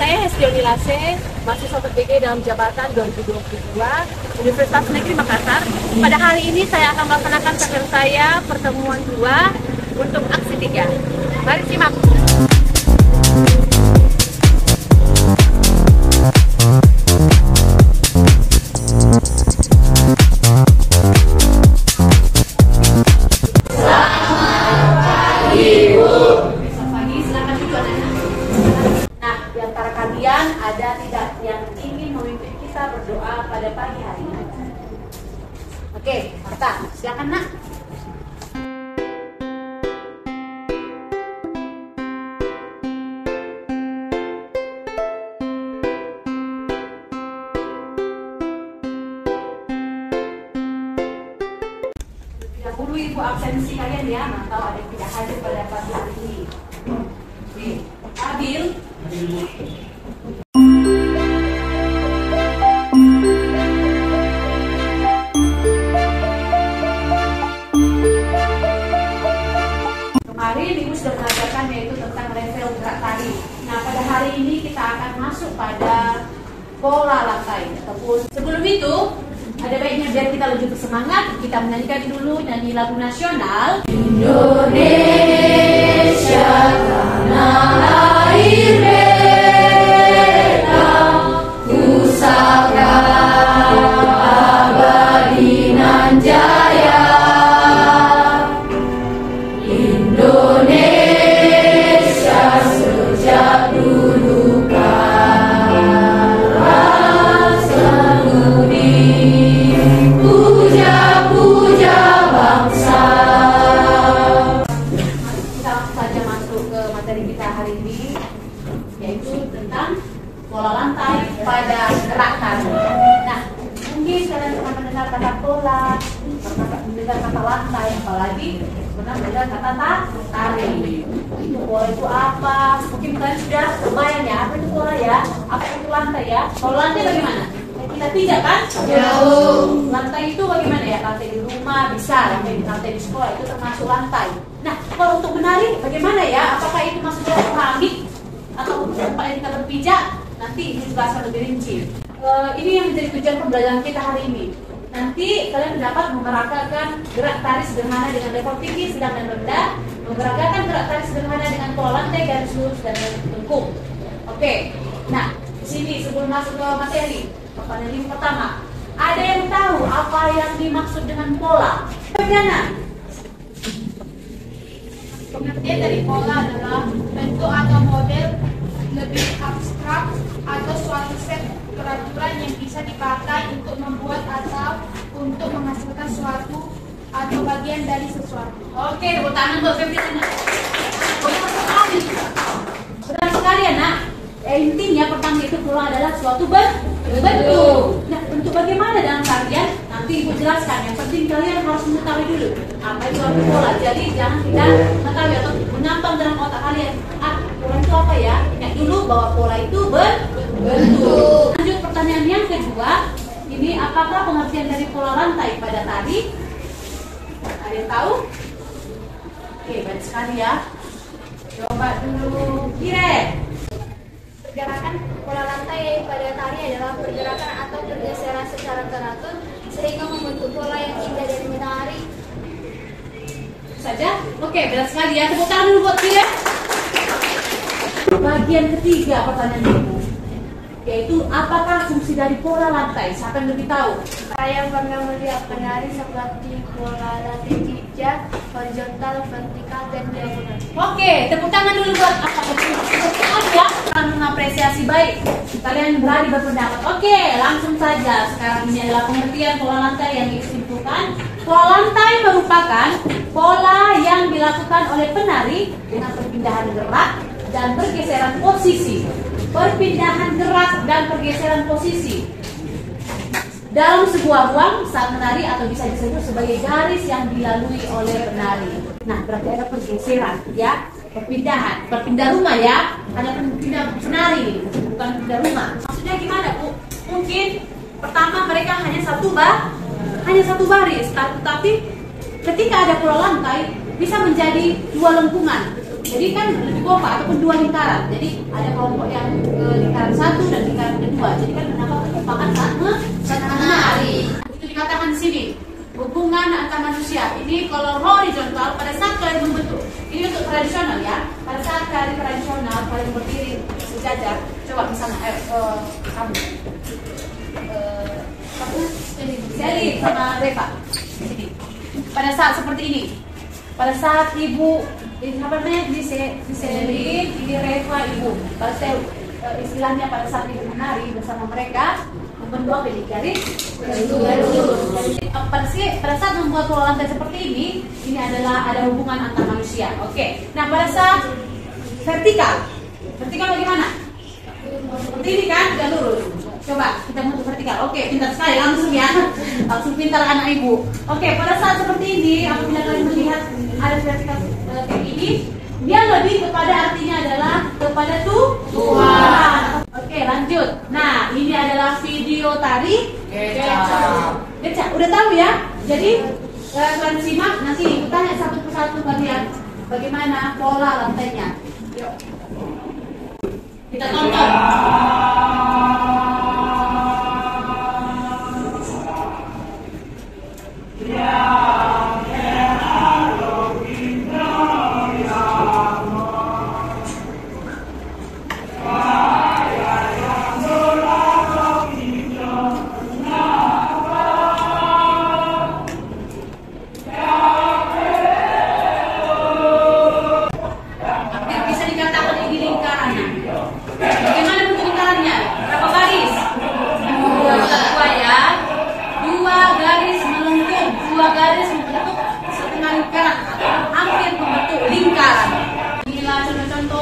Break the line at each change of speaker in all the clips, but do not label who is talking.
Saya Hestioni Lase, mahasiswa PPG dalam jabatan 2022 Universitas Negeri Makassar. Pada hari ini saya akan melaksanakan program saya pertemuan 2 untuk aksi 3. Mari simak. Ada tidak yang ingin memimpin kita berdoa pada pagi hari ini? Oke, Marta, silakan nak. Dahulu ibu absensi kalian ya, atau ada yang tidak hadir pada pagi hari ini. Oke, Abil. Kemarin Ibu sudah mengajarkan yaitu tentang level gerak tari. Nah, pada hari ini kita akan masuk pada pola lantai. Ataupun sebelum itu, ada baiknya biar kita lebih bersemangat, kita menyanyikan dulu nyanyi lagu nasional. Indonesia tanah air beta, pusaka abadi nan jaya. Indonesia sejak dulu kala semudi puja-puja bangsa. Kita langsung saja masuk ke materi kita hari ini, yaitu tentang pola lantai pada gerakan. Nah, mungkin kalian pernah mendengar kata pola, pernah mendengar kata lantai, apalagi pernah mendengar kata tari. Itu pola itu apa? Mungkin kalian sudah kebayang ya, apa itu pola ya? Apa itu lantai ya? Kalau lantai bagaimana? Kita pijak kan? Jauh. Lantai itu bagaimana ya? Lantai di rumah bisa, lantai di sekolah itu termasuk lantai. Nah, kalau untuk menari bagaimana ya? Apakah itu masuk dalam keramik atau tempat yang kita berpijak? Nanti dijelaskan lebih rinci. Ini yang menjadi tujuan pembelajaran kita hari ini. Nanti kalian dapat memeragakan gerak tari sederhana dengan level tinggi, sedang dan rendah, memeragakan gerak tari sederhana dengan pola lantai, garis lurus dan lengkung. Oke. Nah, di sini sebelum masuk ke materi, pertanyaan yang pertama, ada yang tahu apa yang dimaksud dengan pola? Bagaimana?
Pengertian dari pola adalah bentuk atau model lebih abstrak atau suatu set peraturan yang bisa dipakai untuk membuat atau untuk menghasilkan suatu atau bagian dari sesuatu.
Oke, tepuk tangan buat Febri. Benar sekali ya nak. Intinya pertama itu pola adalah suatu bentuk. Nah, bentuk bagaimana dalam tarian? Nanti Ibu jelaskan. Yang penting kalian harus mengetahui dulu apa itu arti pola. Jadi jangan tidak mengetahui atau mengampang dalam otak kalian. Pola itu apa ya? Ingat dulu bahwa pola itu bentuk. Lanjut pertanyaan yang kedua. Ini apakah pengertian dari pola lantai pada tari? Ada yang tahu? Oke, baik sekali ya. Coba dulu Kire.
Pergerakan pola lantai pada tari adalah pergerakan atau pergeseran secara teratur sehingga membentuk pola yang indah dan menarik.
Saja? Oke, benar sekali ya. Tepuk tangan dulu buat Kire. Bagian ketiga pertanyaan Ibu, yaitu apakah fungsi dari pola lantai? Siapa yang lebih tahu?
Saya pernah melihat penari seperti pola lantai pijak, horizontal, vertikal, dan diagonal.
Oke, tepuk tangan dulu buat apa? Ya, akan mengapresiasi baik. Kalian berani berpendapat. Oke, langsung saja. Sekarang ini adalah pengertian pola lantai yang disimpulkan. Pola lantai merupakan pola yang dilakukan oleh penari dengan perpindahan gerak dan pergeseran posisi. Perpindahan gerak dan pergeseran posisi dalam sebuah ruang saat menari atau bisa disebut sebagai garis yang dilalui oleh penari. Nah, berarti ada pergeseran ya, berpindah rumah ya, hanya pindah penari, bukan pindah rumah. Maksudnya gimana Bu? Mungkin pertama mereka hanya satu baris, tetapi ketika ada pola lantai bisa menjadi dua lengkungan. Jadi kan lebih kompak ataupun 2 lingkaran. Jadi ada kelompok yang lingkaran 1 dan lingkaran kedua. Jadi kan menambah kekompakan saat menari. Itu dikatakan di sini hubungan antar manusia. Ini kalau horizontal pada saat kalian membentuk. Ini untuk tradisional ya. Pada saat kalian tradisional kalian berdiri sejajar. Coba misalnya kamu Sally sama Reva. Sini. Pada saat seperti ini. Pada saat ibu apa namanya diselin, ini Reva ibu. Pada istilahnya pada saat ibu menari bersama mereka membentuk apa ini garis lurus. Pada saat membuat pola lantai seperti ini adalah ada hubungan antar manusia. Oke. Nah pada saat vertikal bagaimana? Seperti ini kan, tidak lurus. Coba kita bentuk vertikal. Oke, pintar sekali langsung ya, langsung pintar anak ibu. Oke, pada saat seperti ini apabila kalian melihat ada vertikal kayak ini, dia lebih kepada artinya adalah kepada Tuhan. Oke, lanjut. Nah, ini adalah video tari Geca. Udah tahu ya? Jadi kalian simak, nanti ibu tanya satu persatu kalian bagaimana pola lantainya. Yuk. Kita tonton.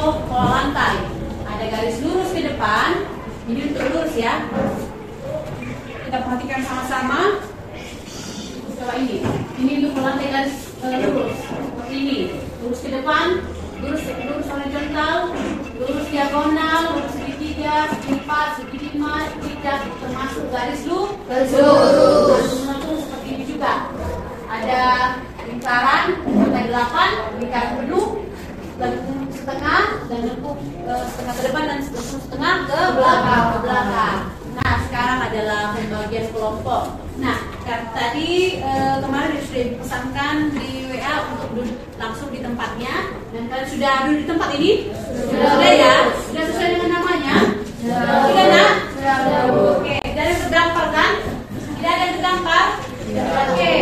Pola lantai, ada garis lurus ke depan, ini untuk lurus ya. Kita perhatikan sama-sama. Coba ini untuk lantai garis lurus seperti ini, lurus ke depan, lurus horizontal, lurus diagonal, lurus segitiga, segi 4, segi 5, segitiga, termasuk garis lurus. Seperti ini juga. Ada lingkaran lantai 8, lingkaran penuh, lengkung setengah dan lengkung setengah ke depan dan setengah ke belakang. Nah, sekarang adalah pembagian kelompok. Nah, tadi kemarin sudah dipesankan di WA untuk duduk langsung di tempatnya. Dan kalian sudah duduk di tempat ini? Sudah ya? Sudah sesuai dengan namanya? Sudah nak? Oke, dari terdampar kan? Tidak ada yang terdampar? Oke,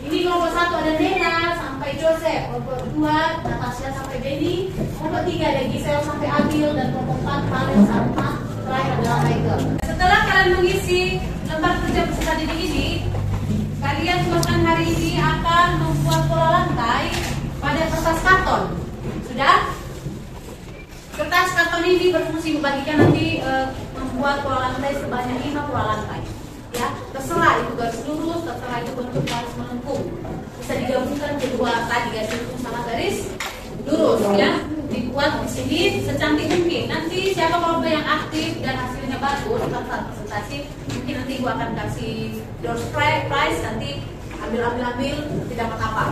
ini kelompok 1 ada Nena sampai Joseph, kelompok 2 Natasha sampai Benny, kelompok 3 ada Giselle sampai Abil, dan kelompok 4 Valen sama terakhir adalah Michael. Setelah kalian mengisi lembar kerja peserta didik ini, kalian tugaskan hari ini akan membuat pola lantai pada kertas karton. Sudah? Kertas karton ini berfungsi membagikan nanti membuat pola lantai sebanyak 5 pola lantai. Ya, terserah itu garis lurus, terserah itu bentuk garis melengkung. Bisa digabungkan kedua tadi garis lurus sama garis lurus ya. Dibuat di sini secantik mungkin. Nanti siapa kelompok yang aktif dan hasilnya bagus saat presentasi, mungkin nanti gua akan kasih door prize, nanti ambil tidak dapat apa.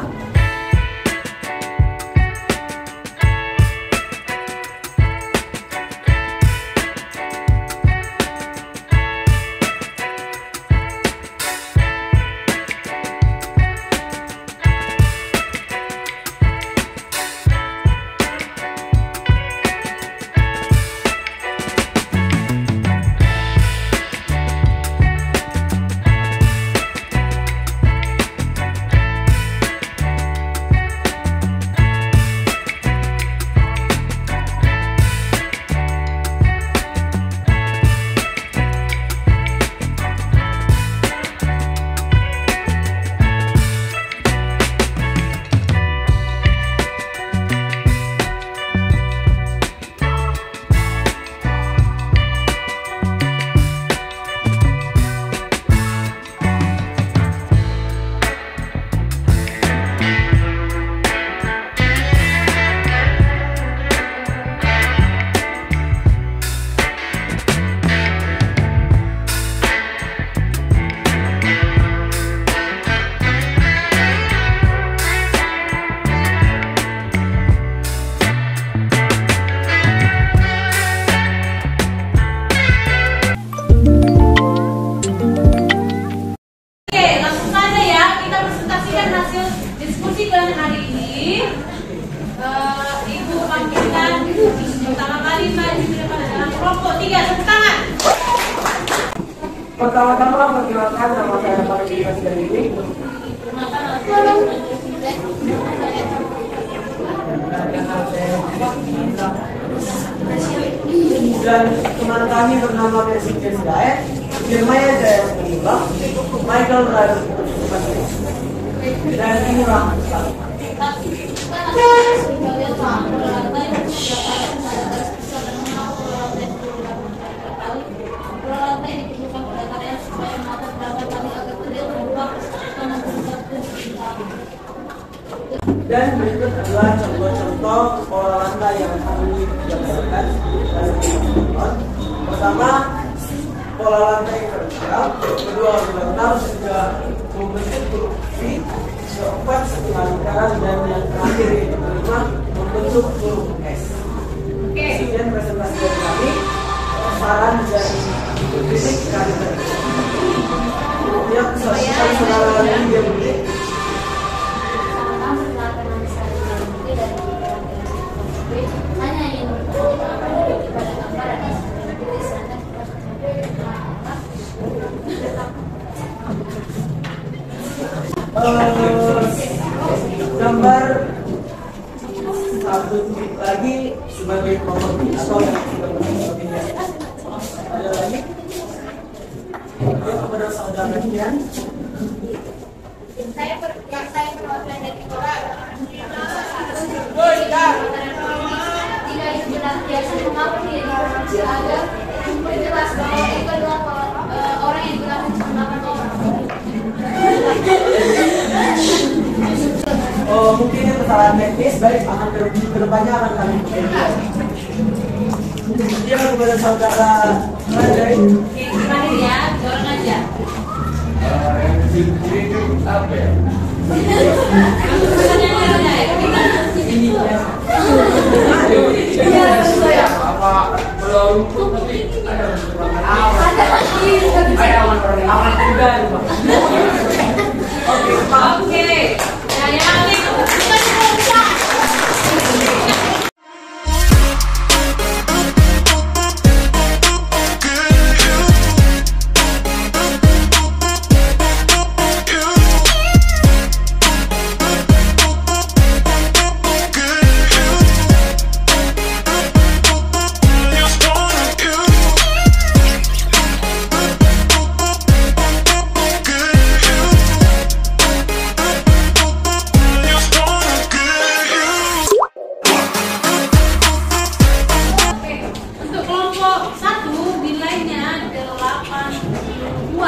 3, tepuk tangan.
Pertama-tama perkenalkan nama saya Pak Dimas Gandhi. Dan teman kami bernama Basic Jesidaet, Firmaya Jaya Pengimbang, Michael Radha, dan Imran. Dan berikut adalah contoh-contoh pola lantai yang kami jabarkan. Pertama, pola lantai vertikal. Kedua, horizontal. Ketiga, membentuk huruf V. Keempat, setengah lingkaran. Dan yang terakhir yaitu kelima, membentuk huruf S. Sekian presentasi dari kami. Saran dan kritik kami tadi. Ya, saudara lagi dia beri. Gambar satu titik lagi sebagai properti atau ada lagi kepada saudara Kian.
Saya perwakilan dari Korea. Jika itu benar biasa mengapa dia diproduksi agar jelas bahwa itu adalah orang yang berlaku menggunakan orang.
Oh, mungkin ini kesalahan teknis, baik akan kedepannya akan kami perbaiki. Dia kepada saudara Rajai.
Gimana ya? Dorong aja.
Apa ya?
Ini ya.
Apa belum tapi ada
Aman juga.
Oke. Nah, yang penting kita bisa. Untuk kelompok 1 nilainya 82.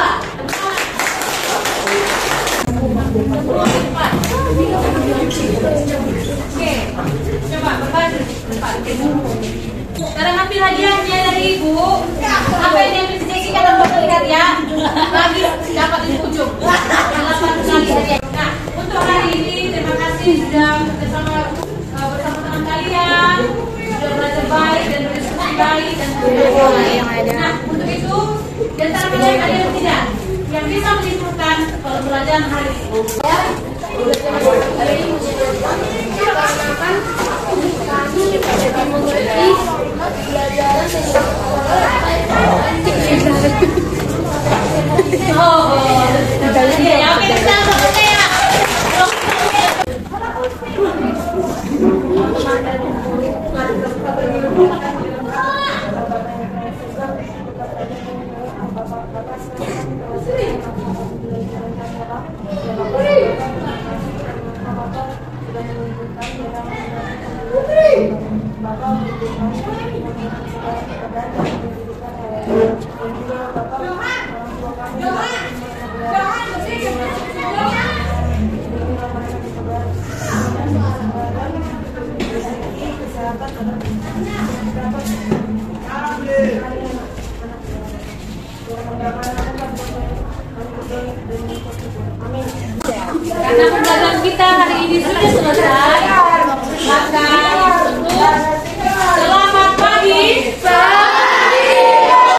Oke, coba berbagi depan. Sekarang ambil hadiahnya dari ibu. Apa yang diambil Jessica dan Bapak lihat ya. Bagi dapat di ujung. 8 kali hadiah. Nah, untuk hari ini terima kasih sudah bersama teman kalian. Sudah belajar baik dan berdiskusi baik dan baik. Nah, untuk itu di antara kalian ada yang tidak yang bisa menyimpulkan pelajaran hari ini. Ya, oke, kita selesai ya. Karena pembelajaran kita hari ini sudah selesai, maka